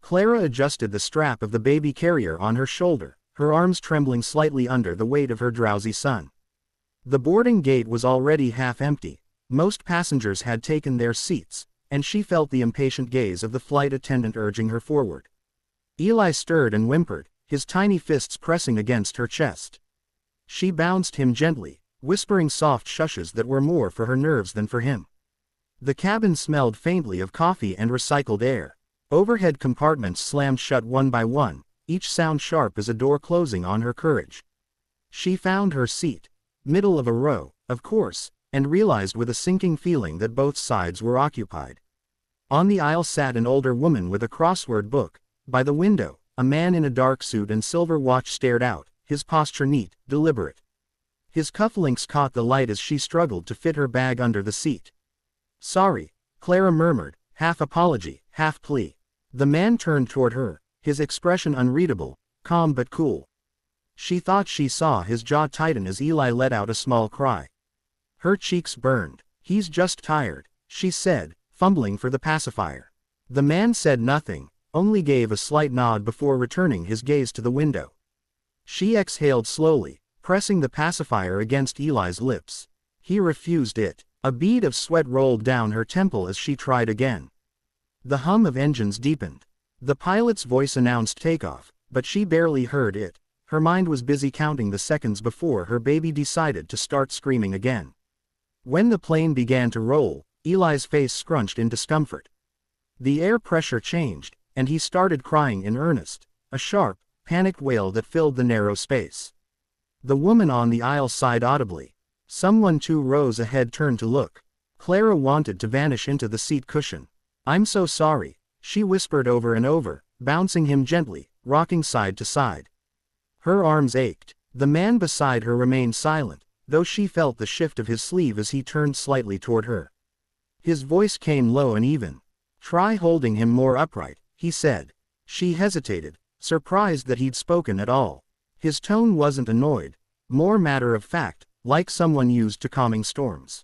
Clara adjusted the strap of the baby carrier on her shoulder, her arms trembling slightly under the weight of her drowsy son. The boarding gate was already half empty. Most passengers had taken their seats, and she felt the impatient gaze of the flight attendant urging her forward. Eli stirred and whimpered, his tiny fists pressing against her chest. She bounced him gently, whispering soft shushes that were more for her nerves than for him. The cabin smelled faintly of coffee and recycled air. Overhead compartments slammed shut one by one, each sound sharp as a door closing on her courage. She found her seat, middle of a row, of course, and realized with a sinking feeling that both sides were occupied. On the aisle sat an older woman with a crossword book. By the window, a man in a dark suit and silver watch stared out, his posture neat, deliberate. His cufflinks caught the light as she struggled to fit her bag under the seat. "Sorry," Clara murmured, half apology, half plea. The man turned toward her, his expression unreadable, calm but cool. She thought she saw his jaw tighten as Eli let out a small cry. Her cheeks burned. "He's just tired," she said, fumbling for the pacifier. The man said nothing, only gave a slight nod before returning his gaze to the window. She exhaled slowly, pressing the pacifier against Eli's lips. He refused it. A bead of sweat rolled down her temple as she tried again. The hum of engines deepened. The pilot's voice announced takeoff, but she barely heard it. Her mind was busy counting the seconds before her baby decided to start screaming again. When the plane began to roll, Eli's face scrunched in discomfort. The air pressure changed, and he started crying in earnest, a sharp, panicked wail that filled the narrow space. The woman on the aisle sighed audibly. Someone 2 rows ahead turned to look. Clara wanted to vanish into the seat cushion. "I'm so sorry," she whispered over and over, bouncing him gently, rocking side to side. Her arms ached. The man beside her remained silent, though she felt the shift of his sleeve as he turned slightly toward her. His voice came low and even. "Try holding him more upright," he said. She hesitated, surprised that he'd spoken at all. His tone wasn't annoyed, more matter of fact, like someone used to calming storms.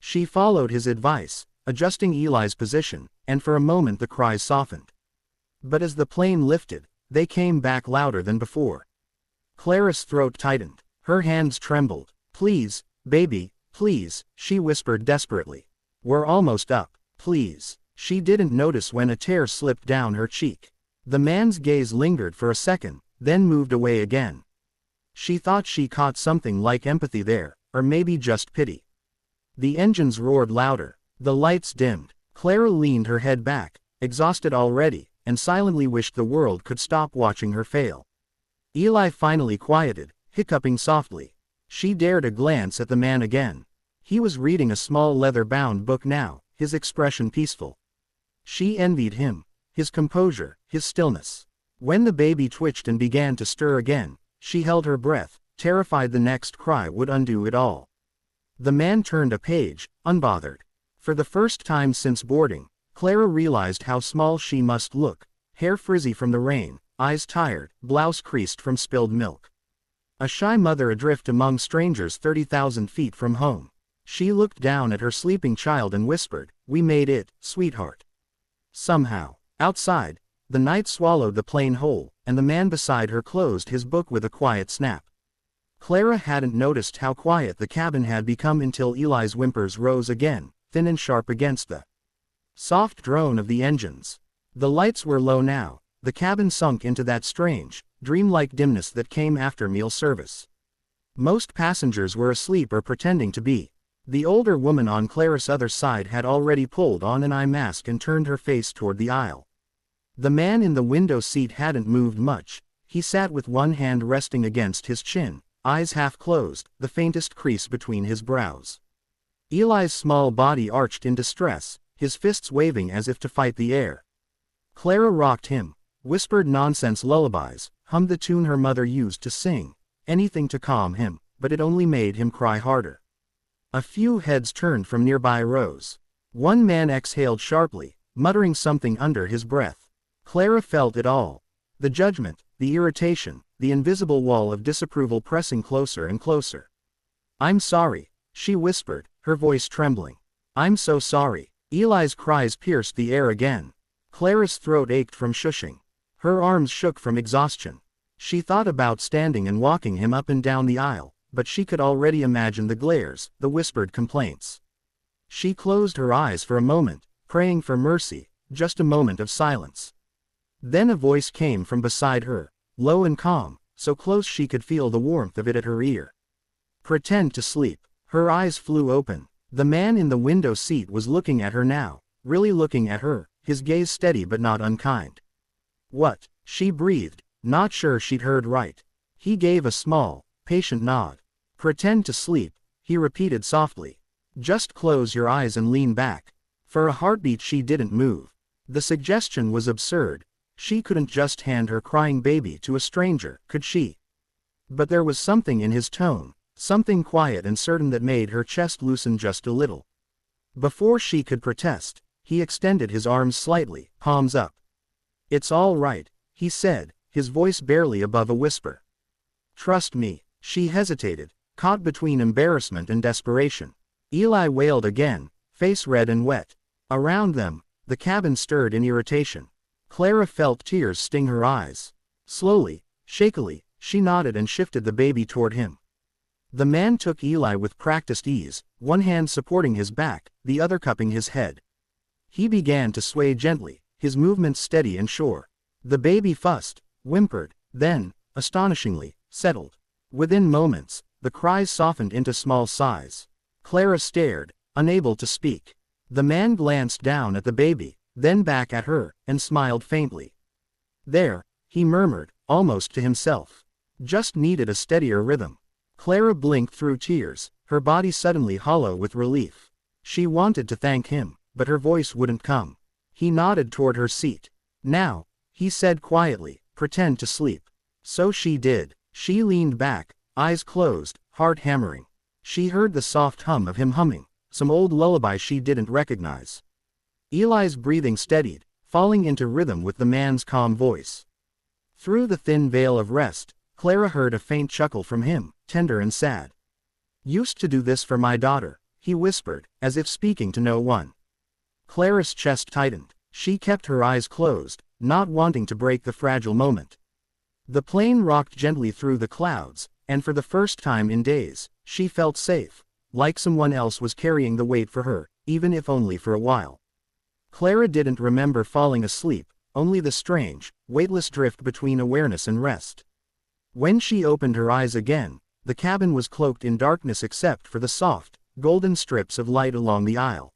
She followed his advice, adjusting Eli's position, and for a moment the cries softened. But as the plane lifted, they came back louder than before. Clara's throat tightened, her hands trembled. "Please, baby, please," she whispered desperately. "We're almost up, please." She didn't notice when a tear slipped down her cheek. The man's gaze lingered for a second, then moved away again. She thought she caught something like empathy there, or maybe just pity. The engines roared louder. The lights dimmed. Clara leaned her head back, exhausted already, and silently wished the world could stop watching her fail. Eli finally quieted, hiccuping softly. She dared a glance at the man again. He was reading a small leather-bound book now, his expression peaceful. She envied him, his composure, his stillness. When the baby twitched and began to stir again, she held her breath, terrified the next cry would undo it all. The man turned a page, unbothered. For the first time since boarding, Clara realized how small she must look, hair frizzy from the rain, eyes tired, blouse creased from spilled milk. A shy mother adrift among strangers 30,000 feet from home. She looked down at her sleeping child and whispered, "We made it, sweetheart." Somehow. Outside, the night swallowed the plane whole, and the man beside her closed his book with a quiet snap. Clara hadn't noticed how quiet the cabin had become until Eli's whimpers rose again, thin and sharp against the soft drone of the engines. The lights were low now. The cabin sunk into that strange, dreamlike dimness that came after meal service. Most passengers were asleep or pretending to be. The older woman on Clara's other side had already pulled on an eye mask and turned her face toward the aisle. The man in the window seat hadn't moved much. He sat with one hand resting against his chin, eyes half closed, the faintest crease between his brows. Eli's small body arched in distress, his fists waving as if to fight the air. Clara rocked him, whispered nonsense lullabies, hummed the tune her mother used to sing, anything to calm him, but it only made him cry harder. A few heads turned from nearby rows. One man exhaled sharply, muttering something under his breath. Clara felt it all. The judgment, the irritation, the invisible wall of disapproval pressing closer and closer. "I'm sorry," she whispered, her voice trembling. "I'm so sorry." Eli's cries pierced the air again. Clara's throat ached from shushing. Her arms shook from exhaustion. She thought about standing and walking him up and down the aisle, but she could already imagine the glares, the whispered complaints. She closed her eyes for a moment, praying for mercy, just a moment of silence. Then a voice came from beside her, low and calm, so close she could feel the warmth of it at her ear. "Pretend to sleep." Her eyes flew open. The man in the window seat was looking at her now, really looking at her, his gaze steady but not unkind. "What?" she breathed, not sure she'd heard right. He gave a small, patient nod. "Pretend to sleep," he repeated softly. "Just close your eyes and lean back." For a heartbeat she didn't move. The suggestion was absurd. She couldn't just hand her crying baby to a stranger, could she? But there was something in his tone, something quiet and certain that made her chest loosen just a little. Before she could protest, he extended his arms slightly, palms up. "It's all right," he said, his voice barely above a whisper. "Trust me." She hesitated, caught between embarrassment and desperation. Eli wailed again, face red and wet. Around them, the cabin stirred in irritation. Clara felt tears sting her eyes. Slowly, shakily, she nodded and shifted the baby toward him. The man took Eli with practiced ease, one hand supporting his back, the other cupping his head. He began to sway gently, his movements steady and sure. The baby fussed, whimpered, then, astonishingly, settled. Within moments, the cries softened into small sighs. Clara stared, unable to speak. The man glanced down at the baby, then back at her, and smiled faintly. "There," he murmured, almost to himself. "Just needed a steadier rhythm." Clara blinked through tears, her body suddenly hollow with relief. She wanted to thank him, but her voice wouldn't come. He nodded toward her seat. "Now," he said quietly, "pretend to sleep." So she did. She leaned back, eyes closed, heart hammering. She heard the soft hum of him humming, some old lullaby she didn't recognize. Eli's breathing steadied, falling into rhythm with the man's calm voice. Through the thin veil of rest, Clara heard a faint chuckle from him, tender and sad. "Used to do this for my daughter," he whispered, as if speaking to no one. Clara's chest tightened. She kept her eyes closed, not wanting to break the fragile moment. The plane rocked gently through the clouds, and for the first time in days, she felt safe, like someone else was carrying the weight for her, even if only for a while. Clara didn't remember falling asleep, only the strange, weightless drift between awareness and rest. When she opened her eyes again, the cabin was cloaked in darkness except for the soft, golden strips of light along the aisle.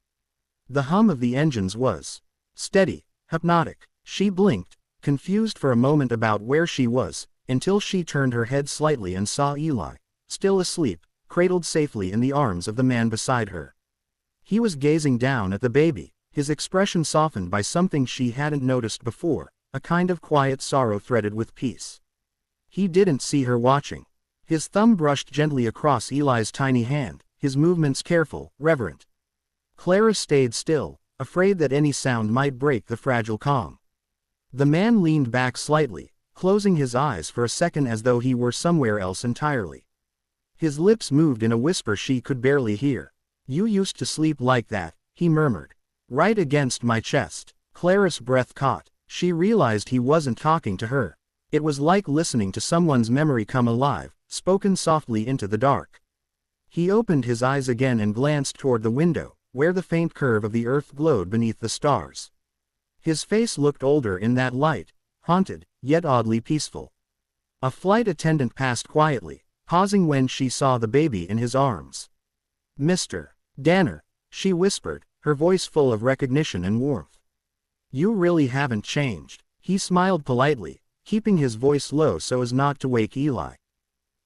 The hum of the engines was steady, hypnotic. She blinked, confused for a moment about where she was, until she turned her head slightly and saw Eli, still asleep, cradled safely in the arms of the man beside her. He was gazing down at the baby, his expression softened by something she hadn't noticed before, a kind of quiet sorrow threaded with peace. He didn't see her watching. His thumb brushed gently across Eli's tiny hand, his movements careful, reverent. Clara stayed still, afraid that any sound might break the fragile calm. The man leaned back slightly, closing his eyes for a second as though he were somewhere else entirely. His lips moved in a whisper she could barely hear. "You used to sleep like that," he murmured. "Right against my chest." Clara's breath caught. She realized he wasn't talking to her. It was like listening to someone's memory come alive, spoken softly into the dark. He opened his eyes again and glanced toward the window, where the faint curve of the earth glowed beneath the stars. His face looked older in that light, haunted, yet oddly peaceful. A flight attendant passed quietly, pausing when she saw the baby in his arms. "Mr. Danner," she whispered, her voice full of recognition and warmth. "You really haven't changed." He smiled politely, keeping his voice low so as not to wake Eli.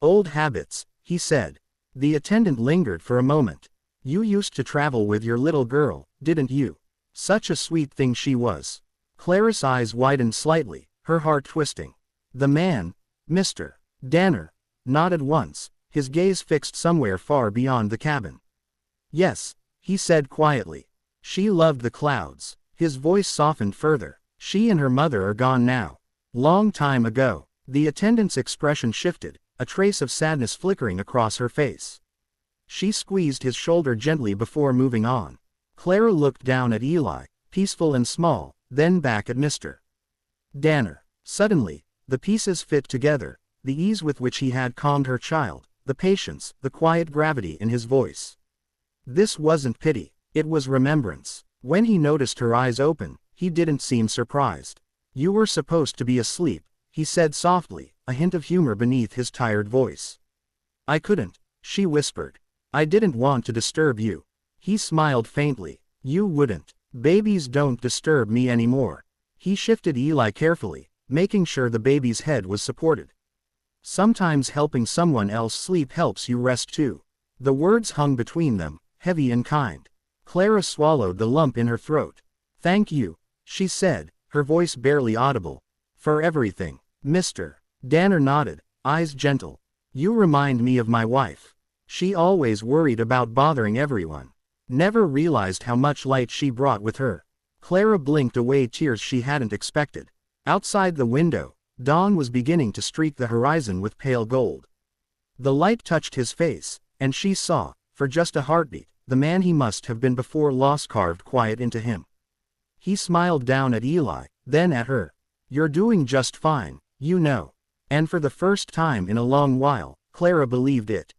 "Old habits," he said. The attendant lingered for a moment. "You used to travel with your little girl, didn't you? Such a sweet thing she was." Clara's eyes widened slightly, her heart twisting. The man, Mr. Danner, nodded once, his gaze fixed somewhere far beyond the cabin. "Yes," he said quietly. "She loved the clouds." His voice softened further. "She and her mother are gone now. Long time ago." The attendant's expression shifted, a trace of sadness flickering across her face. She squeezed his shoulder gently before moving on. Clara looked down at Eli, peaceful and small, then back at Mr. Danner. Suddenly, the pieces fit together, the ease with which he had calmed her child, the patience, the quiet gravity in his voice. This wasn't pity, it was remembrance. When he noticed her eyes open, he didn't seem surprised. "You were supposed to be asleep," he said softly, a hint of humor beneath his tired voice. "I couldn't," she whispered. "I didn't want to disturb you." He smiled faintly. "You wouldn't. Babies don't disturb me anymore." He shifted Eli carefully, making sure the baby's head was supported. "Sometimes helping someone else sleep helps you rest too." The words hung between them, heavy and kind. Clara swallowed the lump in her throat. "Thank you," she said, her voice barely audible. "For everything." Mr. Danner nodded, eyes gentle. "You remind me of my wife. She always worried about bothering everyone. Never realized how much light she brought with her." Clara blinked away tears she hadn't expected. Outside the window, dawn was beginning to streak the horizon with pale gold. The light touched his face, and she saw, for just a heartbeat, the man he must have been before loss carved quiet into him. He smiled down at Eli, then at her. "You're doing just fine, you know." And for the first time in a long while, Clara believed it.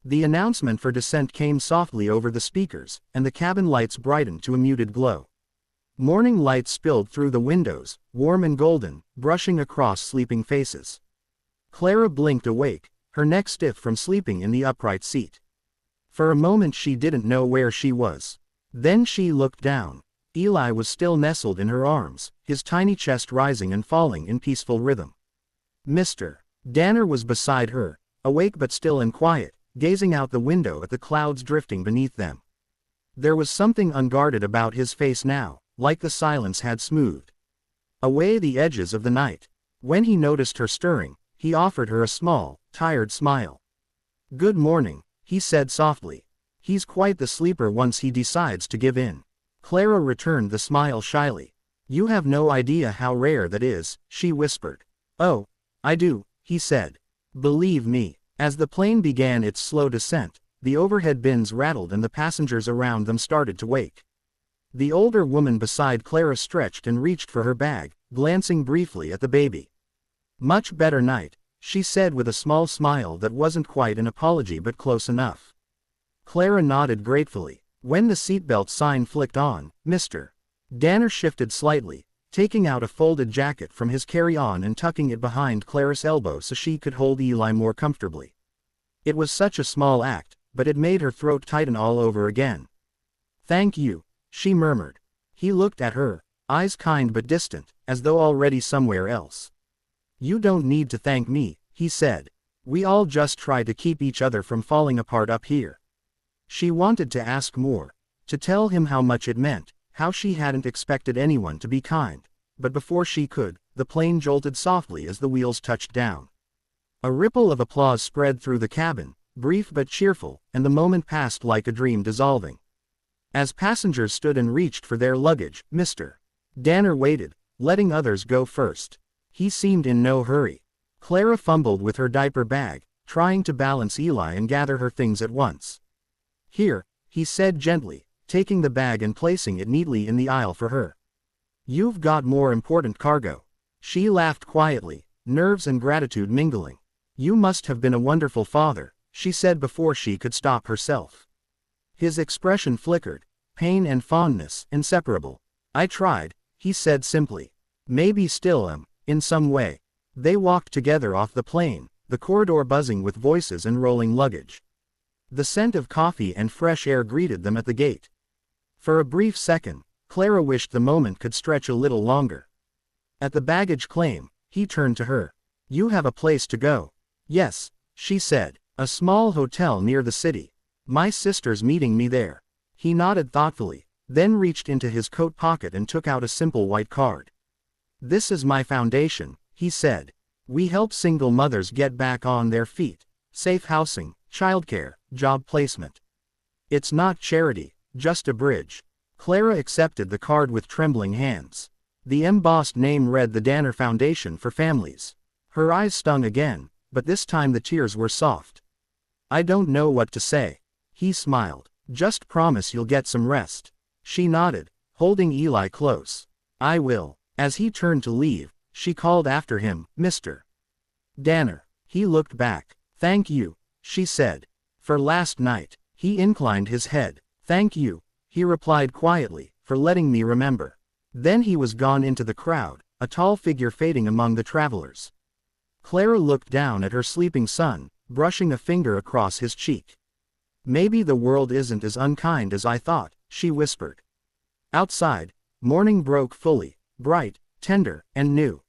The announcement for descent came softly over the speakers, and the cabin lights brightened to a muted glow. Morning light spilled through the windows, warm and golden, brushing across sleeping faces. Clara blinked awake, her neck stiff from sleeping in the upright seat. For a moment she didn't know where she was. Then she looked down. Eli was still nestled in her arms, his tiny chest rising and falling in peaceful rhythm. Mr. Danner was beside her, awake but still and quiet, gazing out the window at the clouds drifting beneath them. There was something unguarded about his face now, like the silence had smoothed away the edges of the night. When he noticed her stirring, he offered her a small, tired smile. "Good morning," he said softly. "He's quite the sleeper once he decides to give in." Clara returned the smile shyly. "You have no idea how rare that is," she whispered. "Oh, I do," he said. "Believe me." As the plane began its slow descent, the overhead bins rattled and the passengers around them started to wake. The older woman beside Clara stretched and reached for her bag, glancing briefly at the baby. "Much better night," she said with a small smile that wasn't quite an apology but close enough. Clara nodded gratefully. When the seatbelt sign flicked on, Mr. Danner shifted slightly, taking out a folded jacket from his carry-on and tucking it behind Clara's elbow so she could hold Eli more comfortably. It was such a small act, but it made her throat tighten all over again. "Thank you," she murmured. He looked at her, eyes kind but distant, as though already somewhere else. "You don't need to thank me," he said. "We all just try to keep each other from falling apart up here." She wanted to ask more, to tell him how much it meant, how she hadn't expected anyone to be kind, but before she could, the plane jolted softly as the wheels touched down. A ripple of applause spread through the cabin, brief but cheerful, and the moment passed like a dream dissolving. As passengers stood and reached for their luggage, Mr. Danner waited, letting others go first. He seemed in no hurry. Clara fumbled with her diaper bag, trying to balance Eli and gather her things at once. "Here," he said gently, taking the bag and placing it neatly in the aisle for her. "You've got more important cargo." She laughed quietly, nerves and gratitude mingling. "You must have been a wonderful father," she said before she could stop herself. His expression flickered, pain and fondness inseparable. "I tried," he said simply. "Maybe still am, in some way." They walked together off the plane, the corridor buzzing with voices and rolling luggage. The scent of coffee and fresh air greeted them at the gate. For a brief second, Clara wished the moment could stretch a little longer. At the baggage claim, he turned to her. "You have a place to go." "Yes," she said, "a small hotel near the city. My sister's meeting me there." He nodded thoughtfully, then reached into his coat pocket and took out a simple white card. "This is my foundation," he said. "We help single mothers get back on their feet. Safe housing, childcare, job placement. It's not charity, just a bridge." Clara accepted the card with trembling hands. The embossed name read the Danner Foundation for Families. Her eyes stung again, but this time the tears were soft. "I don't know what to say." He smiled. "Just promise you'll get some rest." She nodded, holding Eli close. I will. As he turned to leave, she called after him, Mr. Danner. He looked back. Thank you, she said. For last night. He inclined his head. Thank you, he replied quietly, for letting me remember. Then he was gone into the crowd, a tall figure fading among the travelers. Clara looked down at her sleeping son, brushing a finger across his cheek. Maybe the world isn't as unkind as I thought, she whispered. Outside, morning broke fully, bright, tender, and new.